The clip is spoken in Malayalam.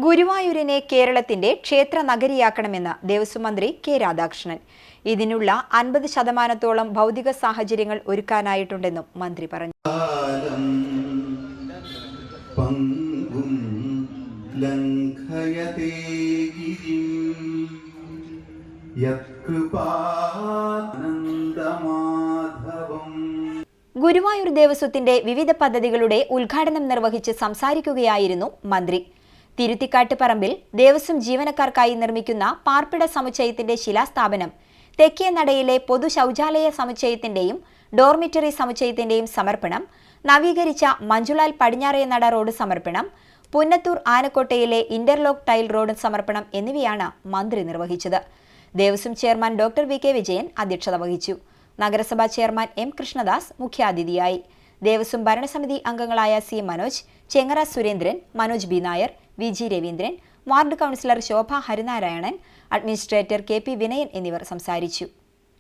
ഗുരുവായൂരിനെ കേരളത്തിന്റെ ക്ഷേത്ര നഗരിയാക്കണമെന്ന് ദേവസ്വം മന്ത്രി കെ രാധാകൃഷ്ണൻ. ഇതിനുള്ള 50% ഭൗതിക സാഹചര്യങ്ങൾ ഒരുക്കാനായിട്ടുണ്ടെന്നും മന്ത്രി പറഞ്ഞു. ഗുരുവായൂർ ദേവസ്വത്തിന്റെ വിവിധ പദ്ധതികളുടെ ഉദ്ഘാടനം നിർവഹിച്ച് സംസാരിക്കുകയായിരുന്നു മന്ത്രി. തിരുത്തിക്കാട്ട് പറമ്പിൽ ദേവസ്വം ജീവനക്കാർക്കായി നിർമ്മിക്കുന്ന പാർപ്പിട സമുച്ചയത്തിന്റെ ശിലാസ്ഥാപനം, തെക്കേ നടയിലെ പൊതു ശൗചാലയ സമുച്ചയത്തിന്റെയും ഡോർമിറ്ററി സമുച്ചയത്തിന്റെയും സമർപ്പണം, നവീകരിച്ച മഞ്ജുലാൽ പടിഞ്ഞാറേ നട റോഡ് സമർപ്പണം, പുന്നത്തൂർ ആനക്കോട്ടയിലെ ഇന്റർലോക്ക് ടൈൽ റോഡ് സമർപ്പണം എന്നിവയാണ് മന്ത്രി നിർവഹിച്ചത്. Devaswom chairman doctor V K Vijayan അധ്യക്ഷത വഹിച്ചു. നഗരസഭാ ചെയർമാൻ എം കൃഷ്ണദാസ് മുഖ്യാതിഥിയായി. ദേവസ്വം ഭരണസമിതി അംഗങ്ങളായ C Manoj, Chengara Surendran, Manoj B Nair, V G Raveendran, ward councillor Shobha Harinarayanan, administrator K P Vinayan എന്നിവർ സംസാരിച്ചു.